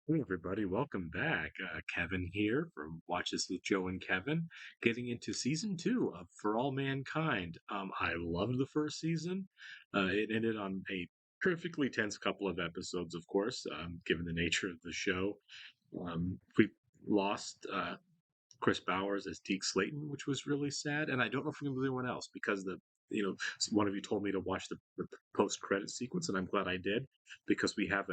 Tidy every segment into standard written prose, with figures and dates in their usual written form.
Hey everybody, welcome back. Kevin here from Watches with Joe and Kevin, getting into season two of For All Mankind. I loved the first season. It ended on a perfectly tense couple of episodes, of course, given the nature of the show. We lost Chris Bowers as Deke Slayton, which was really sad. And I don't know if we're going to do anyone else because one of you told me to watch the post credit sequence, and I'm glad I did because we have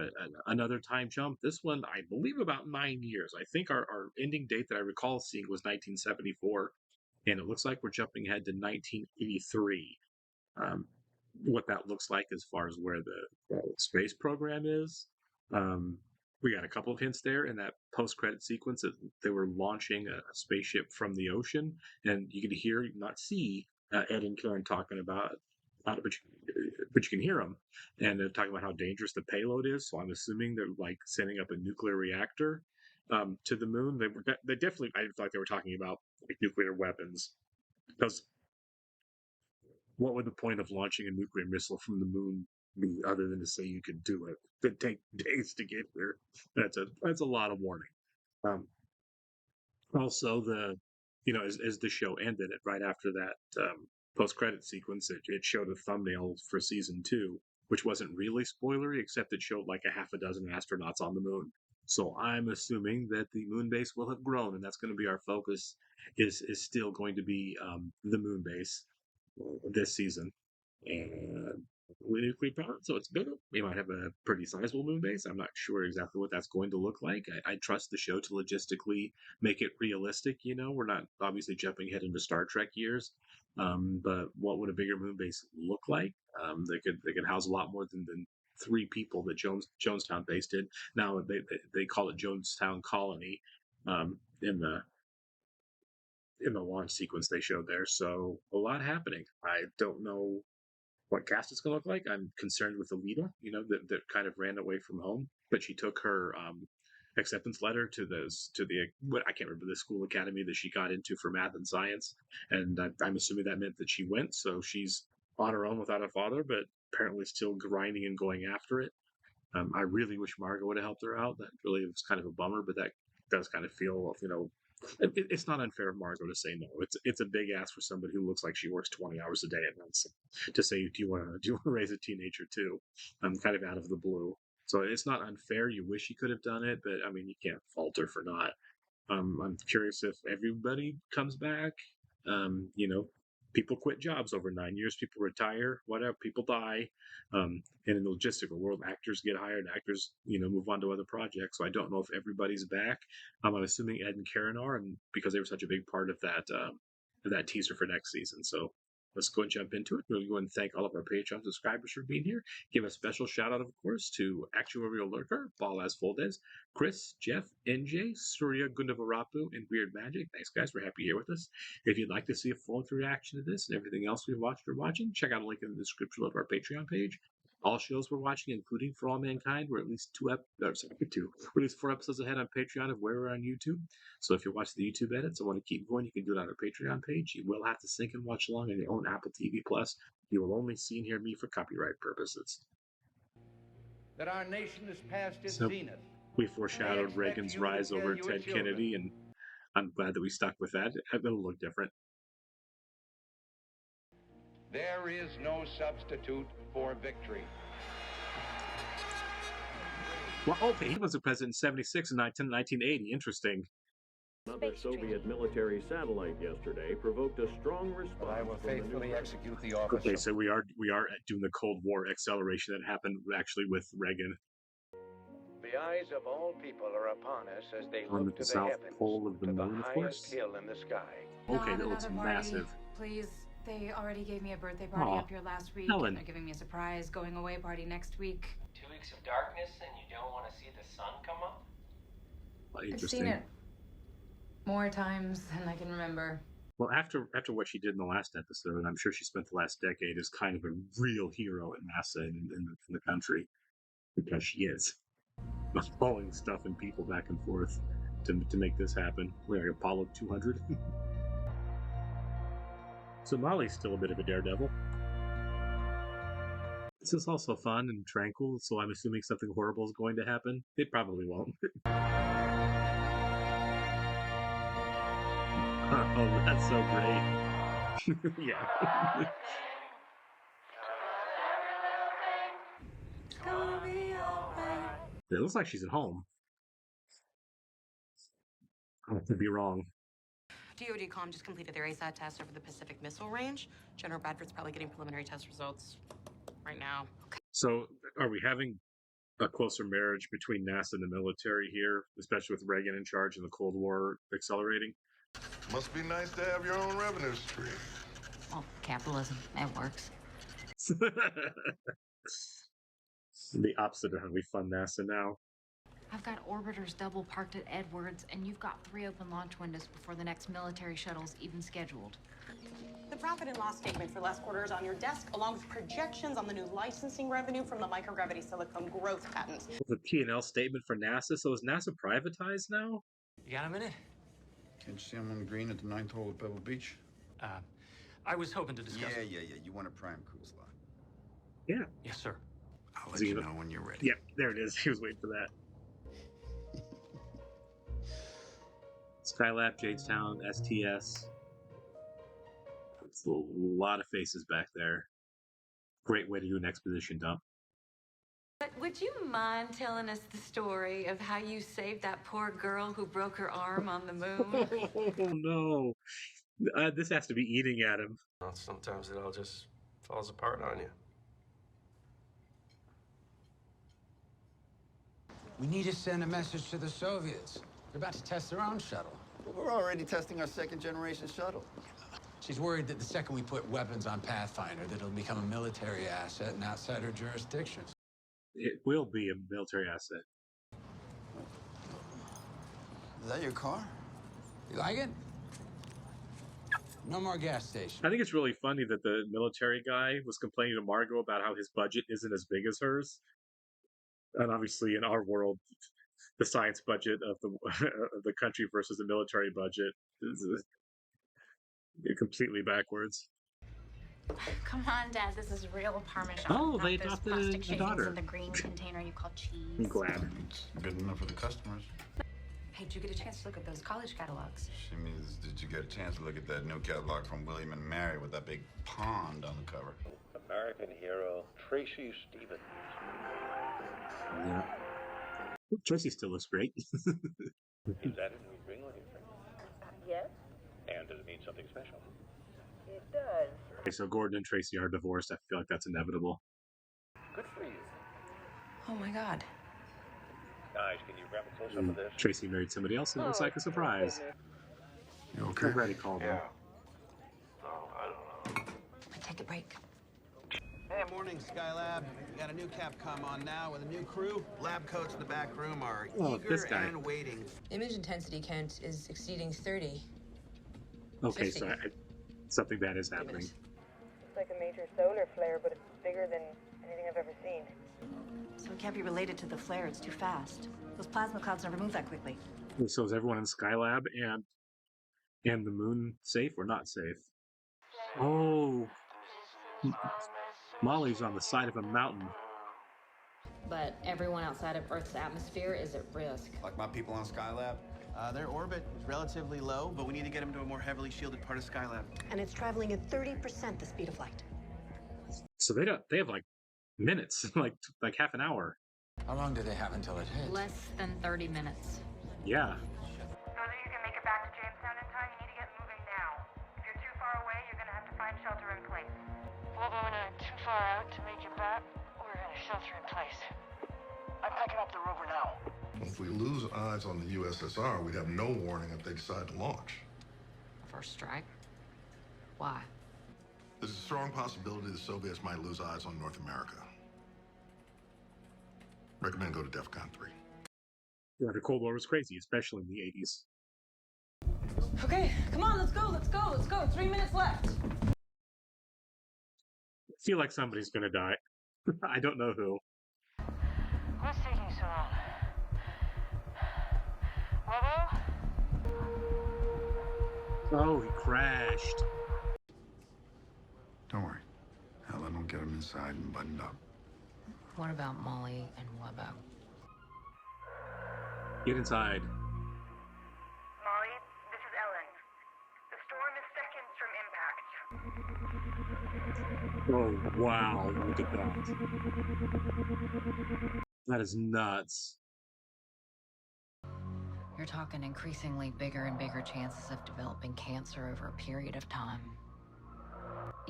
another time jump. This one, I believe, about 9 years. I think our ending date that I recall seeing was 1974, and it looks like we're jumping ahead to 1983. Um, what that looks like as far as where the space program is. Um, we got a couple of hints there in that post-credit sequence that they were launching a spaceship from the ocean, and you can hear, not see, Ed and Karen talking about it, but you can hear them, and they're talking about how dangerous the payload is. So I'm assuming they're like sending up a nuclear reactor to the moon. They definitely, I feel like they were talking about like nuclear weapons because what would the point of launching a nuclear missile from the moon be other than to say you could do it? It'd take days to get there. That's a lot of warning. Um, Also, as the show ended, it right after that post credit sequence, it showed a thumbnail for season two, which wasn't really spoilery, except it showed like a half a dozen astronauts on the moon. So I'm assuming that the moon base will have grown, and that's going to be our focus. Is still going to be the moon base this season, and with nuclear power, so it's bigger. We might have a pretty sizable moon base. I'm not sure exactly what that's going to look like. I trust the show to logistically make it realistic. We're not obviously jumping ahead into Star Trek years, but what would a bigger moon base look like? They could house a lot more than three people that Jonestown base did. Now they call it Jonestown Colony in the launch sequence they showed there. So a lot happening. I don't know what cast it's going to look like. I'm concerned with Alita, that kind of ran away from home, but she took her acceptance letter to the what I can't remember, the school academy that she got into for math and science, and I'm assuming that meant that she went. So she's on her own without a father, but apparently still grinding and going after it. I really wish Margot would have helped her out. That really was kind of a bummer, but that does kind of feel, it's not unfair of Margot to say no. It's a big ask for somebody who looks like she works 20 hours a day at once to say, do you want to raise a teenager too? I'm kind of out of the blue. So it's not unfair. You wish you could have done it, but I mean, you can't fault her for not. I'm curious if everybody comes back. People quit jobs over 9 years. People retire. Whatever. People die. And in the logistical world, actors get hired. Actors, move on to other projects. So I don't know if everybody's back. I'm assuming Ed and Karen are, and because they were such a big part of that teaser for next season. So let's go and jump into it. We'll go and thank all of our Patreon subscribers for being here. Give a special shout out, of course, to Actuarial Lurker, Ball as Foldes, Chris, Jeff, NJ, Surya Gundavarapu, and Weird Magic. Thanks, guys, for happy here with us. If you'd like to see a full reaction to this and everything else we've watched or watching, check out a link in the description of our Patreon page. All shows we're watching, including For All Mankind, we're at least we're at least 4 episodes ahead on Patreon of where we're on YouTube. So if you're watching the YouTube edits and want to keep going, you can do it on our Patreon page. You will have to sync and watch along on your own Apple TV Plus. You will only see and hear me for copyright purposes. That our nation has passed its So zenith. we I foreshadowed expect Reagan's you to rise tell over your Ted children. Kennedy, and I'm glad that we stuck with that. It'll look different. There is no substitute for victory. Well, okay, he was the president in 76 and 1980. Interesting. Another Soviet military satellite yesterday provoked a strong response. But I will from the new faithfully president. execute the office. Okay, so we are doing the Cold War acceleration that happened actually with Reagan The eyes of all people are upon us as they on look the to the South heavens, Pole of the to the moon, of highest course. hill in the sky. Okay, Not that looks another party. massive. Please. They already gave me a birthday party Aw, up here last week, Helen. and they're giving me a surprise going away party next week. 2 weeks of darkness and you don't want to see the sun come up? I've Interesting. seen it more times than I can remember. Well, after what she did in the last episode, and I'm sure she spent the last decade as kind of a real hero at NASA in the country, because she is hauling stuff and people back and forth to make this happen. We're like Apollo 200. So Molly's still a bit of a daredevil. This is also fun and tranquil, so I'm assuming something horrible is going to happen. It probably won't. Oh, that's so great. Yeah. It looks like she's at home. I could be wrong. DoD-Com just completed their ASAT test over the Pacific Missile Range. General Bradford's probably getting preliminary test results right now. So, are we having a closer marriage between NASA and the military here, especially with Reagan in charge and the Cold War accelerating? Must be nice to have your own revenue stream. Well, capitalism, it works. The opposite of how we fund NASA now. I've got orbiters double parked at Edwards, and you've got 3 open launch windows before the next military shuttle's even scheduled. The profit and loss statement for last quarter is on your desk, along with projections on the new licensing revenue from the microgravity silicone growth patents. The P&L statement for NASA. So is NASA privatized now? You got a minute? Can't you see I'm on green at the 9th hole at Pebble Beach? I was hoping to discuss... Yeah. You want a prime cruise line. Yeah. Yes, sir. I'll let you know when you're ready. Yep, there it is. He was waiting for that. Skylab, Jadestown, STS. It's a lot of faces back there. Great way to do an exposition dump. But would you mind telling us the story of how you saved that poor girl who broke her arm on the moon? Oh no. This has to be eating at him. Well, sometimes it all just falls apart on you. We need to send a message to the Soviets. They're about to test their own shuttle. We're already testing our second-generation shuttle. She's worried that the second we put weapons on Pathfinder, that it'll become a military asset and outside her jurisdictions. It will be a military asset. Is that your car? You like it? No more gas station. I think it's really funny that the military guy was complaining to Margot about how his budget isn't as big as hers. And obviously, in our world, the science budget of the country versus the military budget is completely backwards. Come on, Dad. This is real Parmesan. Oh, not they those adopted plastic a shavings daughter. in the green container you call cheese. I'm glad. Good enough for the customers. Hey, did you get a chance to look at those college catalogs? She means, did you get a chance to look at that new catalog from William and Mary with that big pond on the cover? American hero Tracy Stevens. Yeah. Tracy still looks great. Is that a new ring on your finger? Yes, And does it mean something special? it does. Okay, so Gordon and Tracy are divorced. I feel like that's inevitable. Good for you. Oh my God. Guys, can you grab a close-up of this? Tracy married somebody else, and it looks like a surprise. You okay? I'm ready to call them. Oh, I don't know. Take a break. Hey, morning, Skylab. We got a new Capcom on now with a new crew. Lab coats in the back room are Oh, eager this guy. and waiting. Image intensity count is exceeding 30. Okay, 50. so something bad is happening. It's like a major solar flare, but it's bigger than anything I've ever seen. So it can't be related to the flare. It's too fast. Those plasma clouds never move that quickly. So is everyone in Skylab and the moon safe or not safe? Oh, Molly's on the side of a mountain. But everyone outside of Earth's atmosphere is at risk. Like my people on Skylab? Their orbit is relatively low, but we need to get them to a more heavily shielded part of Skylab. And it's traveling at 30% the speed of light. So they have like minutes, like half an hour. How long do they have until it hits? Less than 30 minutes. Yeah. So that you can make it back to Jamestown in time, you need to get moving now. If you're too far away, you're gonna have to find shelter in place. Well, when I'm too far out to make it back, we're gonna shelter in place. I'm packing up the rover now. If we lose eyes on the USSR, we'd have no warning if they decide to launch. First strike? Why? There's a strong possibility the Soviets might lose eyes on North America. Recommend go to DEFCON 3. Yeah, the Cold War was crazy, especially in the 80s. Okay, come on, let's go, let's go, let's go. 3 minutes left. I feel like somebody's gonna die. I don't know who. What's taking so long? Webbo? Oh, he crashed. Don't worry. Helen will get him inside and buttoned up. What about Molly and Webbo? Get inside. Molly, this is Ellen. The storm is seconds from impact. Oh, wow. Look at that. That is nuts. You're talking increasingly bigger and bigger chances of developing cancer over a period of time.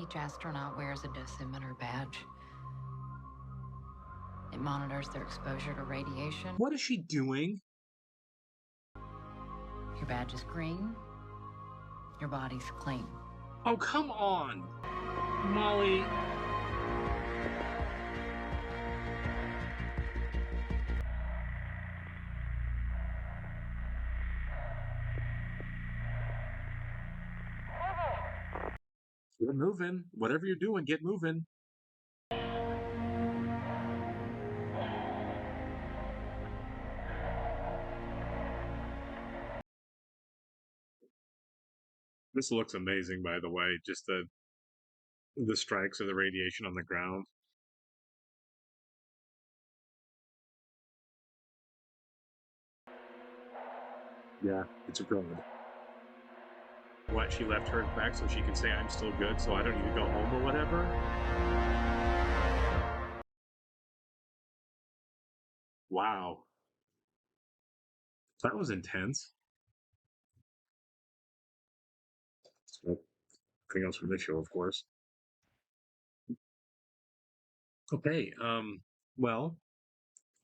Each astronaut wears a dosimeter badge. It monitors their exposure to radiation. What is she doing? Your badge is green. Your body's clean. Oh, come on. Molly. Get moving. Whatever you're doing, get moving. This looks amazing, by the way. Just the strikes of the radiation on the ground. Yeah, it's brilliant. What, she left hers back so she can say I'm still good, so I don't need to go home or whatever? Wow. That was intense. So, nothing else from this show, of course. Okay, well,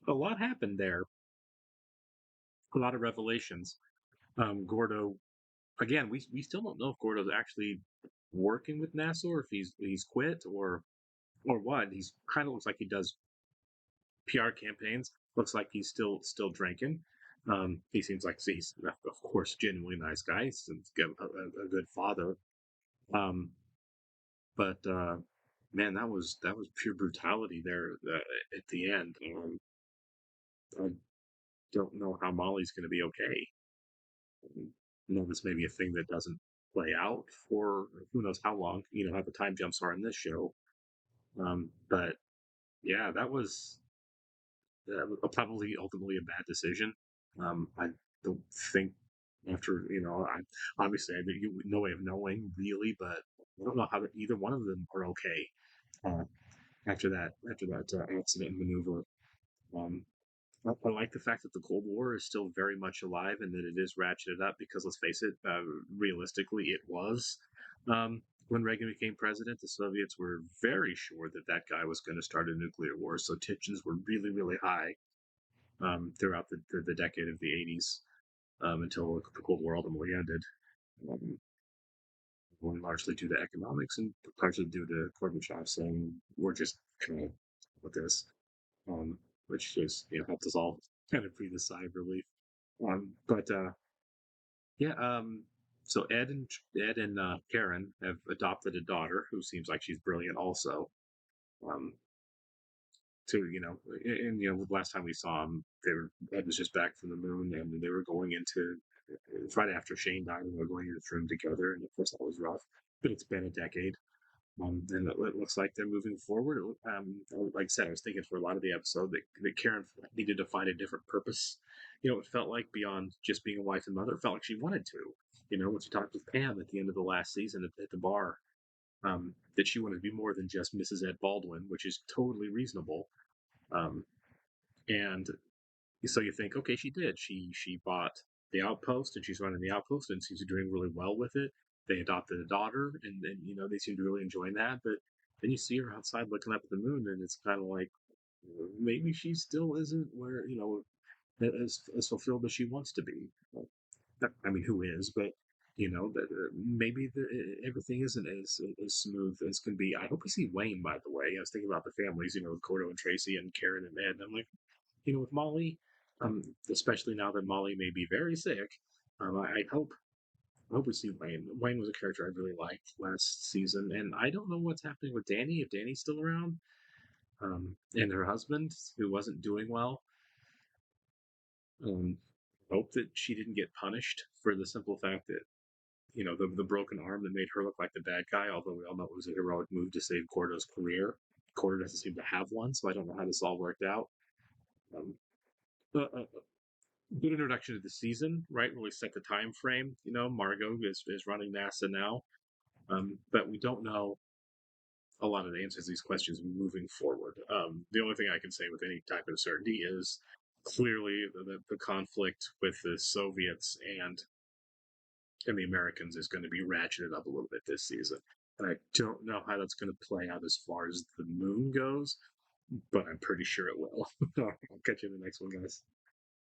a lot happened there. A lot of revelations. Gordo, again, we still don't know if Gordo's actually working with NASA or if he's quit or what. He's kind of looks like he does PR campaigns. Looks like he's still drinking. He seems like he's of course genuinely nice guy. He's a good father. But man, that was pure brutality there at the end. I don't know how Molly's going to be okay. You know, this may be a thing that doesn't play out for who knows how long. You know how the time jumps are in this show. But yeah, that was probably ultimately a bad decision. I don't think after I obviously I no way of knowing really, but I don't know how either one of them are okay after that accident and maneuver. Um, I like the fact that the Cold War is still very much alive and that it is ratcheted up because let's face it, realistically, it was. When Reagan became president, the Soviets were very sure that that guy was going to start a nuclear war, so tensions were really, really high throughout the decade of the 80s until the Cold War ultimately ended. Largely due to economics and largely due to Gorbachev saying, we're just kind of with this, which just helped us all kind of breathe a sigh of relief. But yeah, so Ed and Karen have adopted a daughter who seems like she's brilliant also. To and last time we saw him, Ed was just back from the moon, and they were going into right after Shane died, and they were going into the room together, and of course that was rough. But it's been a decade, and it looks like they're moving forward. Like I said, I was thinking for a lot of the episode that Karen needed to find a different purpose. It felt like beyond just being a wife and mother, it felt like she wanted to. When she talked with Pam at the end of the last season at the bar, that she wanted to be more than just Mrs. Ed Baldwin, which is totally reasonable. And so you think, okay, she did. She bought the outpost and she's running the outpost and she's doing really well with it. They adopted a daughter and they seem to really enjoy that. But then you see her outside looking up at the moon and it's kind of like maybe she still isn't where as fulfilled as she wants to be. I mean, who is? But maybe everything isn't as smooth as can be. I hope we see Wayne. By the way, I was thinking about the families, with Gordo and Tracy and Karen and Ed. And I'm like, with Molly, especially now that Molly may be very sick, I hope we see Wayne. Wayne was a character I really liked last season, and I don't know what's happening with Danny. If Danny's still around, and her husband who wasn't doing well. Hope that she didn't get punished for the simple fact that the broken arm that made her look like the bad guy, although we all know it was a heroic move to save Gordo's career. Quarter doesn't seem to have one, so I don't know how this all worked out. Good introduction to the season, right? Really set the time frame. Margot is running NASA now, but we don't know a lot of the answers to these questions moving forward. The only thing I can say with any type of certainty is clearly the conflict with the Soviets and the Americans is going to be ratcheted up a little bit this season. And I don't know how that's going to play out as far as the moon goes, but I'm pretty sure it will. I'll catch you in the next one, guys.